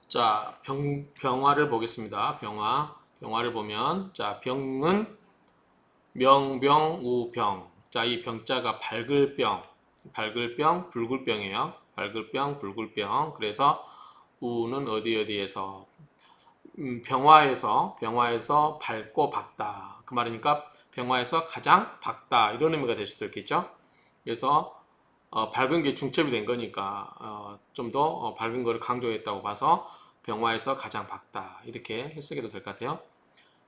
자, 병화를 보겠습니다. 병화를 보면, 자, 병은 명병우병. 자, 이 병자가 불굴병이에요. 불굴병. 그래서 우는 어디에서 병화에서 밝고 밝다. 그 말이니까 병화에서 가장 밝다. 이런 의미가 될 수도 있겠죠. 그래서 밝은 게 중첩이 된 거니까 좀 더 밝은 거를 강조했다고 봐서 병화에서 가장 밝다. 이렇게 해석해도 될 것 같아요.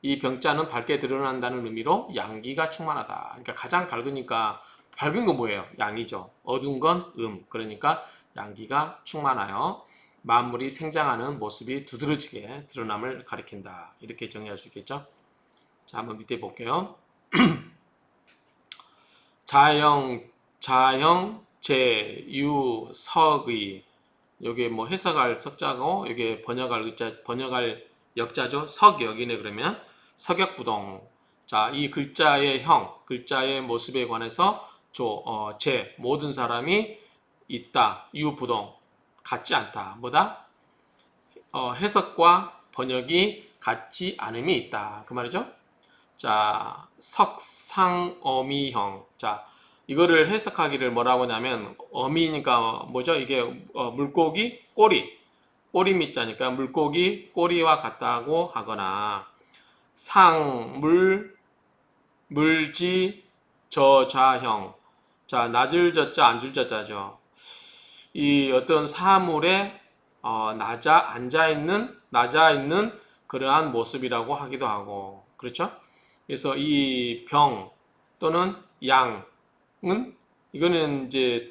이 병자는 밝게 드러난다는 의미로 양기가 충만하다. 그러니까 가장 밝으니까 밝은 건 뭐예요? 양이죠. 어두운 건 그러니까 양기가 충만하여 만물이 생장하는 모습이 두드러지게 드러남을 가리킨다. 이렇게 정리할 수 있겠죠. 자, 한번 밑에 볼게요. 자형, 제, 석의. 여기에 뭐 해석할 석자고, 여기에 번역할 역자죠. 석역이네, 그러면. 석역부동. 자, 이 글자의 모습에 관해서 모든 사람이 있다. 유부동. 같지 않다. 뭐다? 해석과 번역이 같지 않음이 있다. 그 말이죠. 자, 석상어미형. 자, 이거를 해석하기를 뭐라고 하냐면, 어미니까 뭐죠? 이게 물고기 꼬리 밑자니까 물고기 꼬리와 같다고 하거나, 물지, 저자형. 자, 낮을 저자, 앉을 저자죠. 이 어떤 사물에 낮아 있는 그러한 모습이라고 하기도 하고, 그렇죠? 그래서 이 병 또는 양은 이거는 이제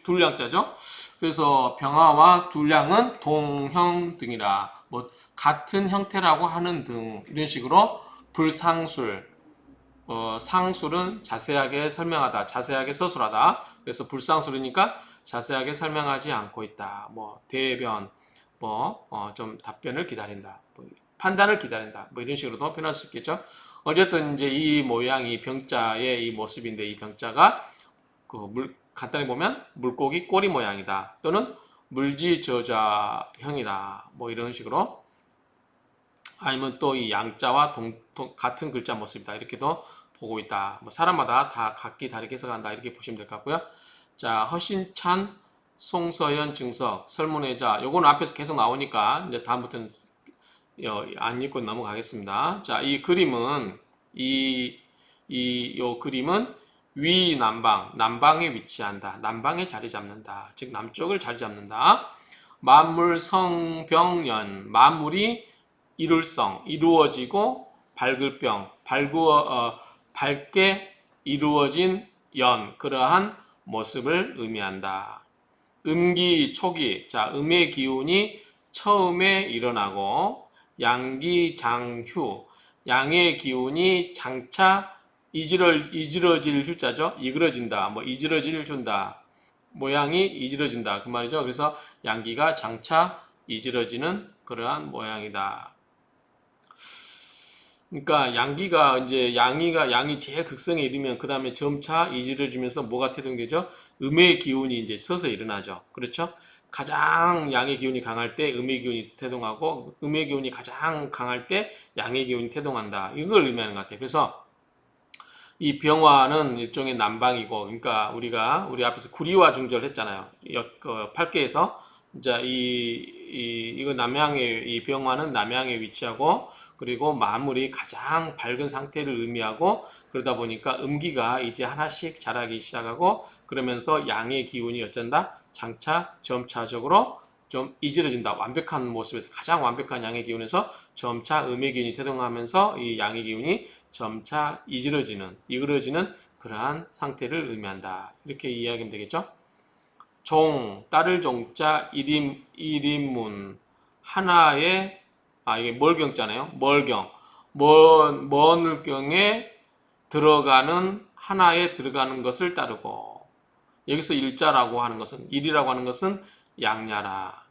둘량자죠. 그래서 병화와 둘량은 동형 등이라, 뭐 같은 형태라고 하는 등 이런 식으로 불상술, 상술은 자세하게 설명하다, 자세하게 서술하다. 그래서 불상술이니까 자세하게 설명하지 않고 있다. 뭐 대변, 좀 답변을 기다린다, 판단을 기다린다. 뭐 이런 식으로도 표현할 수 있겠죠. 어쨌든 이제 이 모양이 병자의 이 모습인데, 이 병자가 간단히 보면 물고기 꼬리 모양이다. 또는 물지저자형이다. 뭐 이런 식으로. 아니면 또 이 양자와 같은 글자 모습이다. 이렇게도 보고 있다. 뭐 사람마다 다 각기 다르게 해석한다. 이렇게 보시면 될 것 같고요. 자, 허신찬, 송서연, 증석, 설문회자. 요거는 앞에서 계속 나오니까 이제 다음부터는 안 읽고 넘어가겠습니다. 자, 요 그림은 남방에 위치한다. 남방에 자리 잡는다. 즉, 남쪽을 자리 잡는다. 만물 성병연, 만물이 이루어지고 밝게 이루어진 그러한 모습을 의미한다. 음기, 초기. 자, 음의 기운이 처음에 일어나고, 양기장휴. 양의 기운이 장차 이지러질 휴자죠. 이그러진다. 뭐 이지러질 준다. 모양이 이지러진다. 그 말이죠. 그래서 양기가 장차 이지러지는 그러한 모양이다. 그러니까 양이 제일 극성에 이르면 그 다음에 점차 이지러지면서 뭐가 태동되죠? 음의 기운이 이제 서서 일어나죠. 그렇죠? 가장 양의 기운이 강할 때 음의 기운이 태동하고, 음의 기운이 가장 강할 때 양의 기운이 태동한다. 이걸 의미하는 것 같아요. 그래서 이 병화는 일종의 남방이고, 그러니까 우리 앞에서 구리와 중절 했잖아요. 8개에서 이제 이거 이 병화는 남양에 위치하고, 그리고 만물이 가장 밝은 상태를 의미하고, 그러다 보니까 음기가 이제 하나씩 자라기 시작하고, 그러면서 양의 기운이 어쩐다? 장차 점차적으로 좀 이지러진다. 완벽한 모습에서, 가장 완벽한 양의 기운에서 점차 음의 기운이 태동하면서 이 양의 기운이 점차 이그러지는 그러한 상태를 의미한다. 이렇게 이해하면 되겠죠? 따를 종자 일인문, 하나의, 이게 멀경자네요. 멀경에 하나에 들어가는 것을 따르고, 여기서 일이라고 하는 것은 양야라.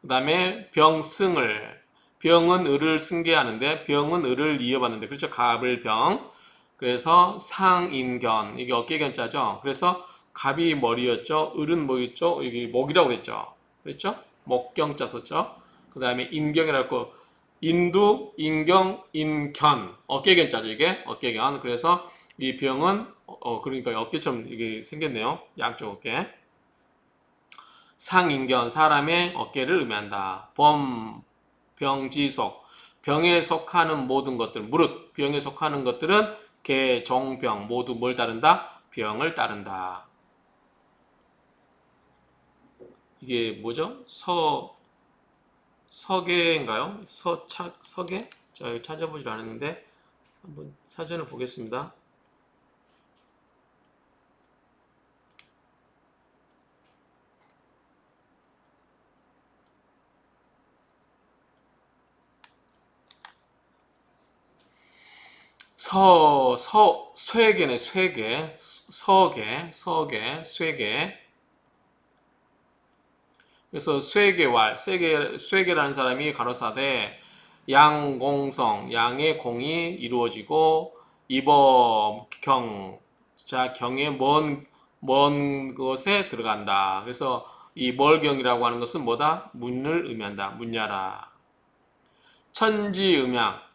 그 다음에 병은 을을 승계하는데, 병은 을을 이어받는데, 그렇죠? 갑을 병. 그래서 상인견, 이게 어깨견자죠. 그래서 갑이 머리였죠. 을은 뭐였죠? 여기 목이라고 그랬죠. 그랬죠? 목경자 썼죠. 그 다음에 인경이라고 인두, 인경, 인견 어깨견자죠. 이게 어깨견. 그래서 이 병은 그러니까 어깨처럼 이게 생겼네요. 양쪽 어깨. 상인견 사람의 어깨를 의미한다. 범, 병지속 병에 속하는 모든 것들 무릇 병에 속하는 것들은 개, 종, 병 모두 뭘 따른다? 병을 따른다. 이게 뭐죠? 서계인가요? 서계? 자, 여기 찾아보질 않았는데 한번 사전을 보겠습니다. 쇠계네, 쇠계. 쇠계. 그래서 쇠계라는 사람이 가로사대 양공성, 양의 공이 이루어지고 자, 경의 먼 것에 들어간다. 그래서 이 멀경이라고 하는 것은 뭐다? 문을 의미한다. 문 열라.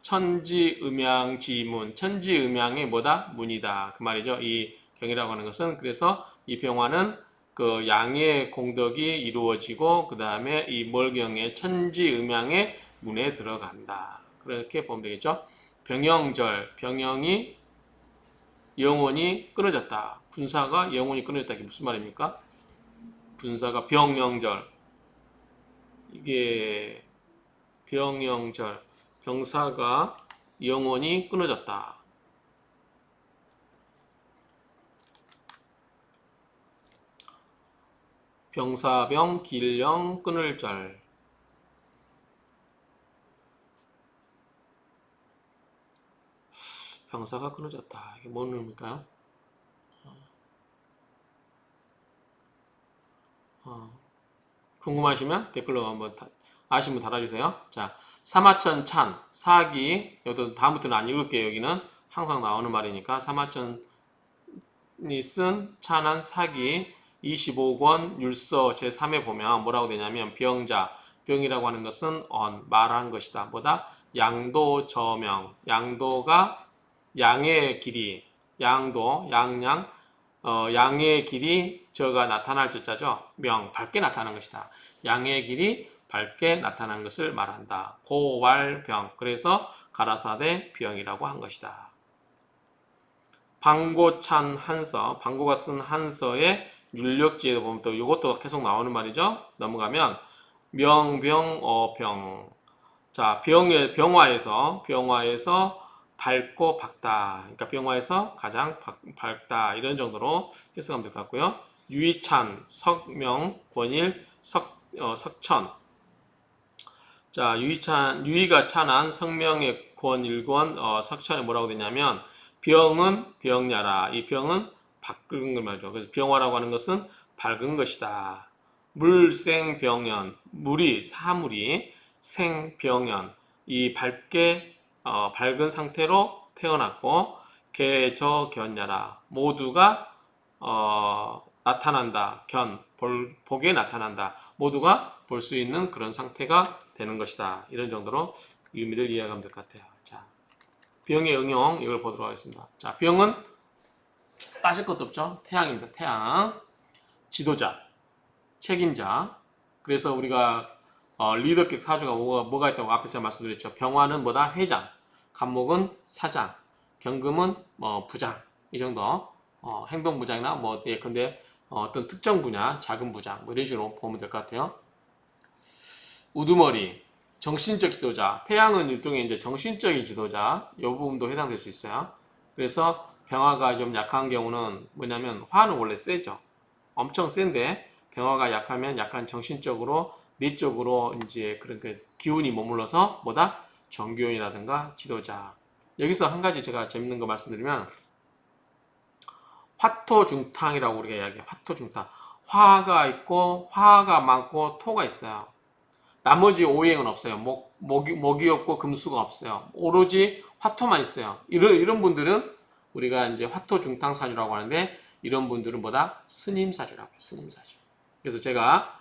천지음양지문, 천지음양이 뭐다? 문이다. 그 말이죠. 이 경이라고 하는 것은 그래서 이 병화는 그 양의 공덕이 이루어지고 그 다음에 이 멀경의 천지음양의 문에 들어간다. 그렇게 보면 되겠죠. 병영절, 병영이 영원히 끊어졌다. 분사가 영원히 끊어졌다. 이게 무슨 말입니까? 분사가 병영절. 이게 병영절. 병사가 영원히 끊어졌다. 병사병, 길령, 끊을절. 병사가 끊어졌다. 이게 뭔 의미일까요? 궁금하시면 댓글로 한번 아시면 달아주세요. 자, 사마천 찬, 사기. 여기도 다음부터는 안 읽을게요. 여기는 항상 나오는 말이니까. 사마천이 쓴 찬한 사기 25권 율서 제3에 보면 뭐라고 되냐면 병자, 병이라고 하는 것은 말한 것이다. 뭐다? 양도 저명. 양도가 양의 길이, 양도, 양양, 양의 길이 저가 나타날 저자죠. 명, 밝게 나타나는 것이다. 양의 길이 밝게 나타나는 것을 말한다. 고왈병, 그래서 가라사대 병이라고 한 것이다. 방고찬 한서, 방고가 쓴 한서의 율력지에 보면 또 이것도 계속 나오는 말이죠. 넘어가면 명병, 어병. 자, 병화에서 밝고 밝다. 그러니까 병화에서 가장 밝다. 이런 정도로 해석하면 될 것 같고요. 유의찬, 석명, 권일, 석천. 자, 유의가 찬한 성명의 권일권, 석천에 뭐라고 되냐면 병은 병야라. 이 병은 밝은 걸 말이죠. 그래서 병화라고 하는 것은 밝은 것이다. 물생병연, 사물이 생병연, 이 밝은 상태로 태어났고 개저견야라. 모두가 나타난다. 보게 나타난다. 모두가 볼 수 있는 그런 상태가 되는 것이다. 이런 정도로 의미를 이해하면 될 것 같아요. 자, 병의 응용 이걸 보도록 하겠습니다. 자, 병은 빠질 것도 없죠. 태양입니다. 태양. 지도자, 책임자. 그래서 우리가 리더격 사주가 뭐가 있다고 앞에서 말씀드렸죠. 병화는 뭐다? 회장, 간목은 사장, 경금은 부장. 이 정도 행동부장이나 예컨대 어떤 특정 분야, 작은 부장 이런 식으로 보면 될 것 같아요. 우두머리, 정신적 지도자. 태양은 일종의 이제 정신적인 지도자. 이 부분도 해당될 수 있어요. 그래서 병화가 좀 약한 경우는 뭐냐면 화는 원래 세죠. 엄청 센데 병화가 약하면 약간 정신적으로 내적으로 이제 그런 그 기운이 머물러서 뭐다? 정교인이라든가 지도자. 여기서 한 가지 제가 재밌는 거 말씀드리면 화토중탕이라고 우리가 이야기해요. 화토중탕. 화가 있고 화가 많고 토가 있어요. 나머지 오행은 없어요. 목이 없고 금수가 없어요. 오로지 화토만 있어요. 이런 분들은 우리가 이제 화토중탕사주라고 하는데 이런 분들은 뭐다? 스님사주라고 해요. 스님사주. 그래서 제가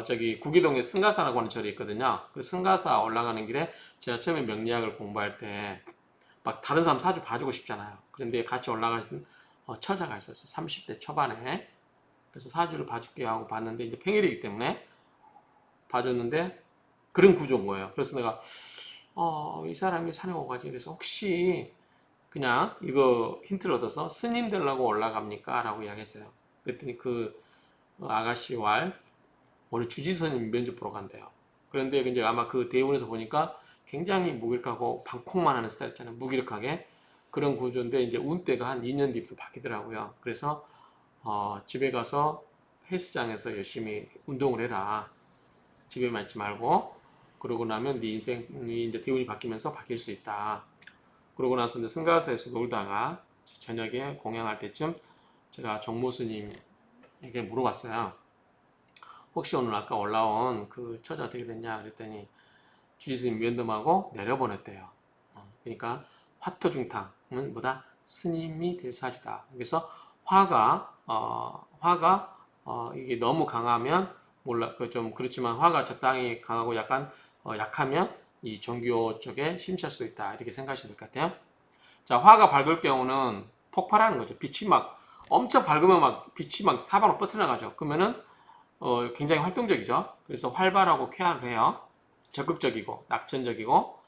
저기 구기동에 승가사라고 하는 절이 있거든요. 그 승가사 올라가는 길에 제가 처음에 명리학을 공부할 때 막 다른 사람 사주 봐주고 싶잖아요. 그런데 같이 올라가신 처자가 있었어요. 30대 초반에. 그래서 사주를 봐줄게 하고 봤는데 이제 평일이기 때문에 봐줬는데 그런 구조인 거예요. 그래서 내가 이 사람이 산에 오가지. 그래서 혹시 그냥 이거 힌트를 얻어서 스님 되려고 올라갑니까? 라고 이야기했어요. 그랬더니 그 아가씨 오늘 주지스님 면접 보러 간대요. 그런데 이제 아마 그 대운에서 보니까 굉장히 무기력하고 방콕만 하는 스타일 있잖아요. 무기력하게. 그런 구조인데 이제 운때가 한 2년 뒤부터 바뀌더라고요. 그래서 집에 가서 헬스장에서 열심히 운동을 해라. 집에만 있지 말고. 그러고 나면 네 인생이 이제 대운이 바뀌면서 바뀔 수 있다. 그러고 나서 이제 승가사에서 놀다가 저녁에 공양할 때쯤 제가 정모 스님에게 물어봤어요. 혹시 오늘 아까 올라온 그 처자 어떻게 됐냐 그랬더니 주지스님 면담하고 내려보냈대요. 그러니까 화토중탕은 뭐다? 스님이 될 사주다. 그래서 이게 너무 강하면 몰라 그 좀 그렇지만 화가 적당히 강하고 약간 약하면 이 종교 쪽에 심취할 수 있다. 이렇게 생각하시면 될 것 같아요. 자, 화가 밝을 경우는 폭발하는 거죠. 빛이 막 엄청 밝으면 막 빛이 막 사방으로 뻗어나가죠. 그러면은 굉장히 활동적이죠. 그래서 활발하고 쾌활을 해요. 적극적이고 낙천적이고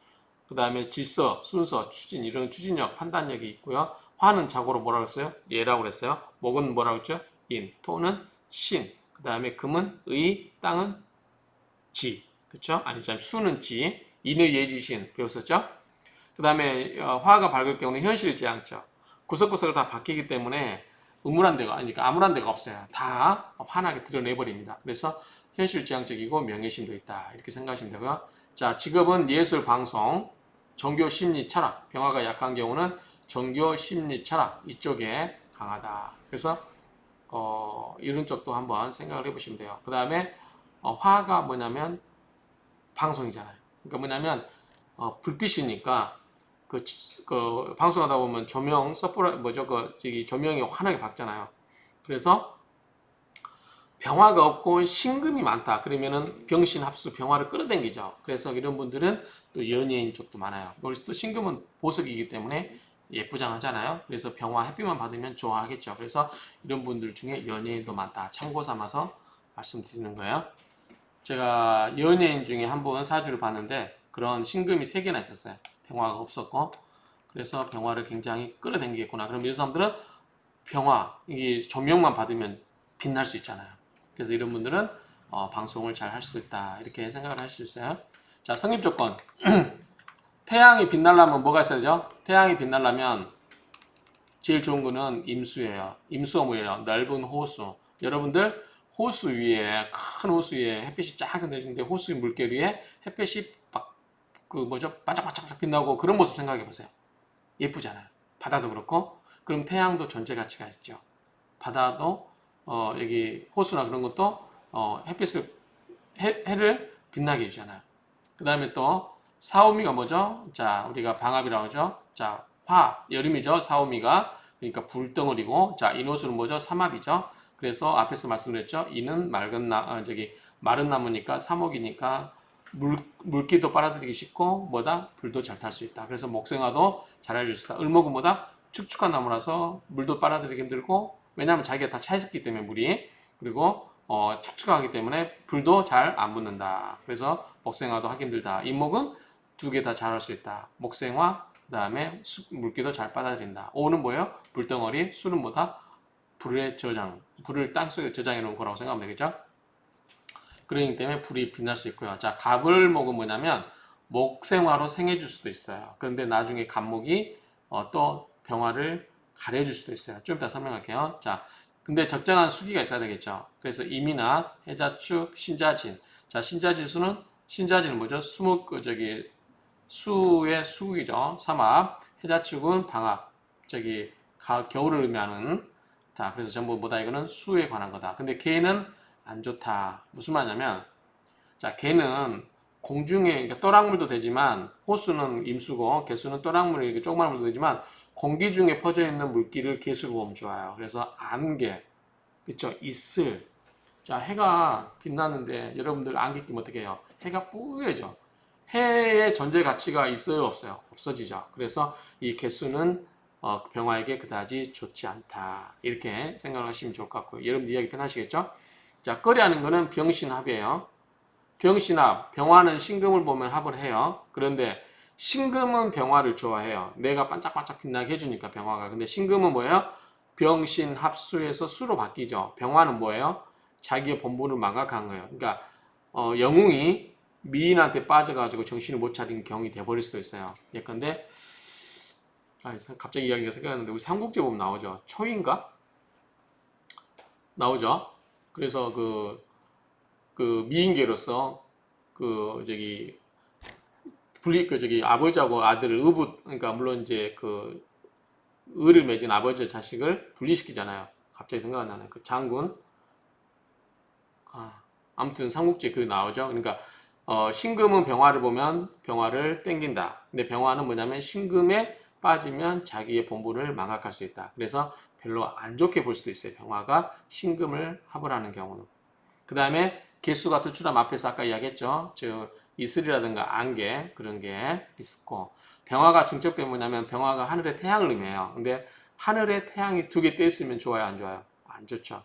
그 다음에 질서, 순서, 추진 이런 추진력, 판단력이 있고요. 화는 자고로 뭐라고 했어요? 예라고 그랬어요. 목은 뭐라고 했죠? 인, 토는 신, 그 다음에 금은 의, 땅은 지, 그렇죠? 아니죠. 수는 지, 인의 예지신 배웠었죠? 그 다음에 화가 밝을 경우는 현실지향적, 구석구석을 다 바뀌기 때문에 음울한 데가 아니니까 암울한 데가 없어요. 다 환하게 드러내버립니다. 그래서 현실지향적이고 명예심도 있다. 이렇게 생각하시면 되고요. 자, 직업은 예술, 방송, 종교, 심리, 철학. 병화가 약한 경우는 종교, 심리, 철학 이쪽에 강하다. 그래서 이런 쪽도 한번 생각을 해보시면 돼요. 그 다음에 화가 뭐냐면 방송이잖아요. 그러니까 뭐냐면 불빛이니까 그 방송하다 보면 조명 서프라 뭐죠 그 저기 조명이 환하게 밝잖아요. 그래서 병화가 없고 신금이 많다. 그러면은 병신 합수 병화를 끌어당기죠. 그래서 이런 분들은 또 연예인 쪽도 많아요. 그래서 또 신금은 보석이기 때문에 예쁘장하잖아요. 그래서 병화 햇빛만 받으면 좋아하겠죠. 그래서 이런 분들 중에 연예인도 많다. 참고 삼아서 말씀드리는 거예요. 제가 연예인 중에 한 분 사주를 봤는데 그런 신금이 3개나 있었어요. 병화가 없었고 그래서 병화를 굉장히 끌어당기겠구나. 그럼 이런 사람들은 병화 이게 조명만 받으면 빛날 수 있잖아요. 그래서 이런 분들은 방송을 잘 할 수도 있다. 이렇게 생각을 할 수 있어요. 자, 성립 조건. 태양이 빛나려면 뭐가 있어야죠? 태양이 빛나려면 제일 좋은 거는 임수예요. 임수어무예요. 넓은 호수. 여러분들 호수 위에 큰 호수 위에 햇빛이 쫙 내리는데 호수 물결 위에 햇빛이 막 그 뭐죠? 반짝반짝 빛나고 그런 모습 생각해 보세요. 예쁘잖아요. 바다도 그렇고 그럼 태양도 존재 가치가 있죠. 바다도 여기 호수나 그런 것도 햇빛을 해를 빛나게 해주잖아요. 그 다음에 또 사오미가 뭐죠? 자, 우리가 방압이라고 하죠. 자, 여름이죠. 사오미가 그러니까 불덩어리고 자, 인호수는 뭐죠? 삼합이죠. 그래서 앞에서 말씀드렸죠. 이는 마른 나무니까 사목이니까 물기도 빨아들이기 쉽고 뭐다? 불도 잘 탈 수 있다. 그래서 목생화도 잘 해줄 수 있다. 을목은 뭐다? 축축한 나무라서 물도 빨아들이기 힘들고 왜냐하면 자기가 다 차 있었기 때문에 물이 그리고 축축하기 때문에 불도 잘 안 붙는다. 그래서 목생화도 하기 힘들다. 임목은 2개 다 잘 할 수 있다. 목생화 그 다음에 물기도 잘 빨아들인다. 오는 뭐예요? 불덩어리, 수는 뭐다? 불을 땅속에 저장해 놓은 거라고 생각하면 되겠죠? 그러기 때문에 불이 빛날 수 있고요. 자, 갑을 목은 뭐냐면 목생화로 생해줄 수도 있어요. 그런데 나중에 갑목이 또 병화를 가려줄 수도 있어요. 좀 이따 설명할게요. 자, 근데 적정한 수기가 있어야 되겠죠. 그래서 임이나 해자축, 신자진. 자, 신자진은 뭐죠? 수의 수국이죠. 삼합. 해자축은 방합. 겨울을 의미하는. 자, 그래서 전부 뭐다? 이거는 수에 관한 거다. 근데 개는 안 좋다. 무슨 말이냐면, 자, 개는 공중에, 그러니까 또랑물도 되지만, 호수는 임수고, 개수는 또랑물, 이렇게 조그만 물도 되지만, 공기 중에 퍼져 있는 물기를 개수로 보면 좋아요. 그래서 안개, 그쵸? 이슬, 자, 해가 빛나는데 여러분들 안개 끼면 어떻게 해요? 해가 뿌얘져. 해의 존재 가치가 있어요, 없어요? 없어지죠. 그래서 이 개수는 병화에게 그다지 좋지 않다. 이렇게 생각을 하시면 좋을 것 같고요. 여러분 이야기 편하시겠죠? 자, 꺼리하는 거는 병신합이에요. 병신합, 병화는 신금을 보면 합을 해요. 그런데 신금은 병화를 좋아해요. 내가 반짝반짝 빛나게 해주니까 병화가. 근데 신금은 뭐예요? 병신합수에서 수로 바뀌죠. 병화는 뭐예요? 자기의 본분을 망각한 거예요. 그러니까 영웅이 미인한테 빠져가지고 정신을 못 차린 경이 돼버릴 수도 있어요. 예컨대 갑자기 이야기가 생각났는데 우리 삼국지 보면 나오죠. 초인가? 나오죠. 그래서 그 미인계로서 아버지하고 아들을 그러니까 물론 이제 그 의를 맺은 아버지와 자식을 분리시키잖아요. 갑자기 생각나네. 그 장군. 아무튼 삼국지에 그 나오죠. 그러니까 신금은 병화를 보면 병화를 땡긴다. 근데 병화는 뭐냐면 신금에 빠지면 자기의 본분을 망각할 수 있다. 그래서 별로 안 좋게 볼 수도 있어요. 병화가 신금을 합을 하는 경우는. 그 다음에 개수가 투출함 앞에서 아까 이야기했죠. 즉 이슬이라든가 안개 그런 게 있었고 병화가 중첩되면 뭐냐면 병화가 하늘의 태양을 의미해요. 근데 하늘에 태양이 두 개 떠 있으면 좋아요, 안 좋아요? 안 좋죠.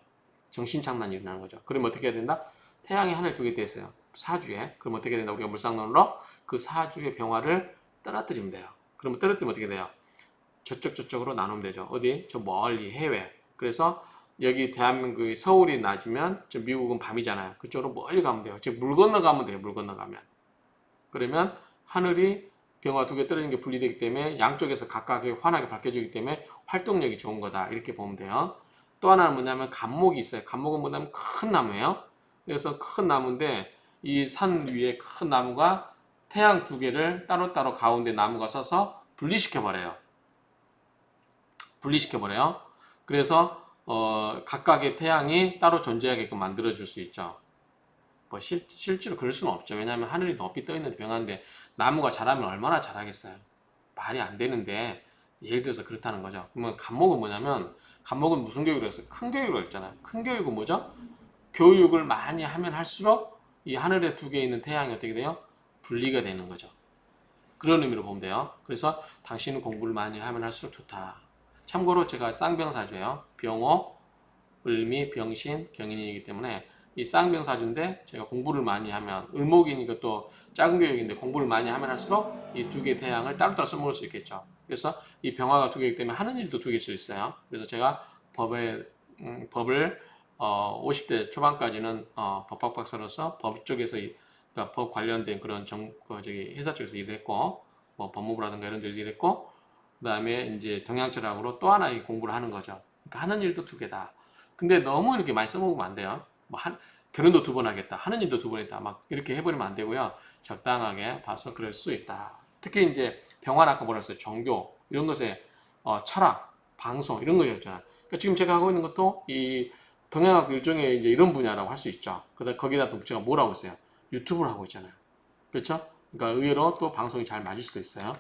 정신착란이 일어나는 거죠. 그러면 어떻게 해야 된다? 태양이 하늘에 두 개 떠 있어요. 사주에. 그럼 어떻게 된다? 우리가 물상론으로 그 사주의 병화를 떨어뜨리면 돼요. 그러면 떨어뜨리면 어떻게 돼요? 저쪽으로 나누면 되죠. 어디? 저 멀리 해외. 그래서 여기 대한민국의 서울이 낮이면 저 미국은 밤이잖아요. 그쪽으로 멀리 가면 돼요. 즉 물 건너가면 돼요. 물 건너가면. 그러면 하늘이 병화 두 개 떨어지는 게 분리되기 때문에 양쪽에서 각각의 환하게 밝혀지기 때문에 활동력이 좋은 거다. 이렇게 보면 돼요. 또 하나는 뭐냐면 간목이 있어요. 간목은 뭐냐면 큰 나무예요. 그래서 큰 나무인데 이 산 위에 큰 나무가 태양 두 개를 따로따로 가운데 나무가 서서 분리시켜버려요. 그래서 각각의 태양이 따로 존재하게끔 만들어줄 수 있죠. 뭐 실제로 그럴 수는 없죠. 왜냐하면 하늘이 높이 떠 있는 병화인데 나무가 자라면 얼마나 자라겠어요. 말이 안 되는데 예를 들어서 그렇다는 거죠. 그러면 간목은 뭐냐면 간목은 무슨 교육을 했어요? 큰 교육을 했잖아요. 큰 교육은 뭐죠? 교육을 많이 하면 할수록 이 하늘에 두 개 있는 태양이 어떻게 돼요? 분리가 되는 거죠. 그런 의미로 보면 돼요. 그래서 당신은 공부를 많이 하면 할수록 좋다. 참고로 제가 쌍병사주예요. 병호, 을미, 병신, 경인이기 때문에 이 쌍병사주인데 제가 공부를 많이 하면 을목이니까 또 작은 교육인데 공부를 많이 하면 할수록 이 두 개 태양을 따로따로 써먹을 수 있겠죠. 그래서 이 병화가 두 개이기 때문에 하는 일도 두 개일 수 있어요. 그래서 제가 법을 50대 초반까지는 법학 박사로서 법 쪽에서 그러니까 법 관련된 그런 회사 쪽에서 일을 했고 뭐 법무부라든가 이런 데서 일했고 그다음에 이제 동양철학으로 또 하나의 공부를 하는 거죠. 그러니까 하는 일도 두 개다. 근데 너무 이렇게 많이 써먹으면 안 돼요. 결혼도 두 번 하겠다. 하는 일도 두 번 했다. 막 이렇게 해버리면 안 되고요. 적당하게 봐서 그럴 수 있다. 특히 이제 병환 아까 뭐라 했어요? 종교 이런 것에 철학, 방송 이런 거였잖아요. 그러니까 지금 제가 하고 있는 것도 이 동양학 일종의 이제 이런 분야라고 할 수 있죠. 그다음 거기다 또 제가 뭘 하고 있어요? 유튜브를 하고 있잖아요. 그렇죠? 그러니까 의외로 또 방송이 잘 맞을 수도 있어요.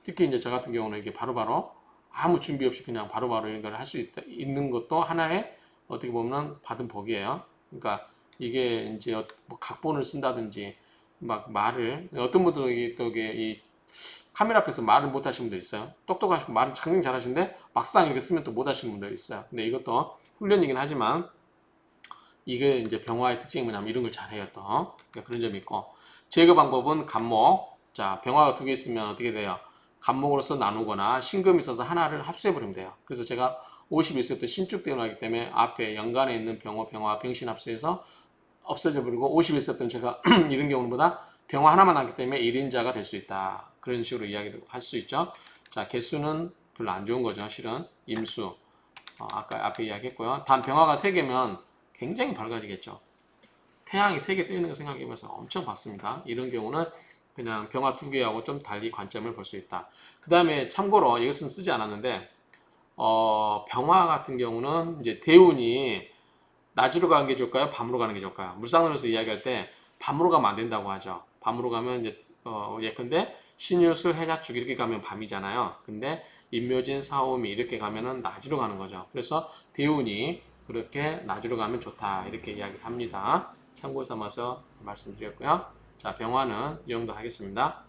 특히 이제 저 같은 경우는 이게 바로바로 아무 준비 없이 그냥 바로바로 이런 걸 할 수 있는 것도 하나의 어떻게 보면 받은 복이에요. 그러니까 이게 이제 뭐 각본을 쓴다든지 막 말을 어떤 분들이 또 이게 이 카메라 앞에서 말을 못 하시는 분도 있어요. 똑똑하시고 말은 굉장히 잘하시는데 막상 이렇게 쓰면 또 못 하시는 분도 있어요. 근데 이것도 훈련이긴 하지만 이게 이제 병화의 특징이 뭐냐면 이런 걸 잘해요 또. 그러니까 그런 점이 있고 제거 방법은 간목. 자, 병화가 두 개 있으면 어떻게 돼요? 간목으로서 나누거나 신금이 있어서 하나를 합수해버리면 돼요. 그래서 제가 51세부터 신축대운을 하기 때문에 앞에 연간에 있는 병화, 병신 합수해서 없어져 버리고 51세부터는 제가 이런 경우보다 병화 하나만 하기 때문에 1인자가 될 수 있다. 그런 식으로 이야기를 할 수 있죠. 자, 개수는 별로 안 좋은 거죠. 실은 임수. 아까 앞에 이야기했고요. 단 병화가 3개면 굉장히 밝아지겠죠. 태양이 3개 떠 있는 거 생각해보면서 엄청 밝습니다. 이런 경우는 그냥 병화 2개하고 좀 달리 관점을 볼 수 있다. 그 다음에 참고로 이것은 쓰지 않았는데 병화 같은 경우는 이제 대운이 낮으로 가는 게 좋을까요? 밤으로 가는 게 좋을까요? 물상론에서 이야기할 때 밤으로 가면 안 된다고 하죠. 밤으로 가면 이제 예컨대 신유술, 해자축 이렇게 가면 밤이잖아요. 근데 임묘진, 사오미 이렇게 가면은 낮으로 가는 거죠. 그래서 대운이 그렇게 놔주러 가면 좋다. 이렇게 이야기합니다. 참고 삼아서 말씀드렸고요. 자, 병화는 이 정도 하겠습니다.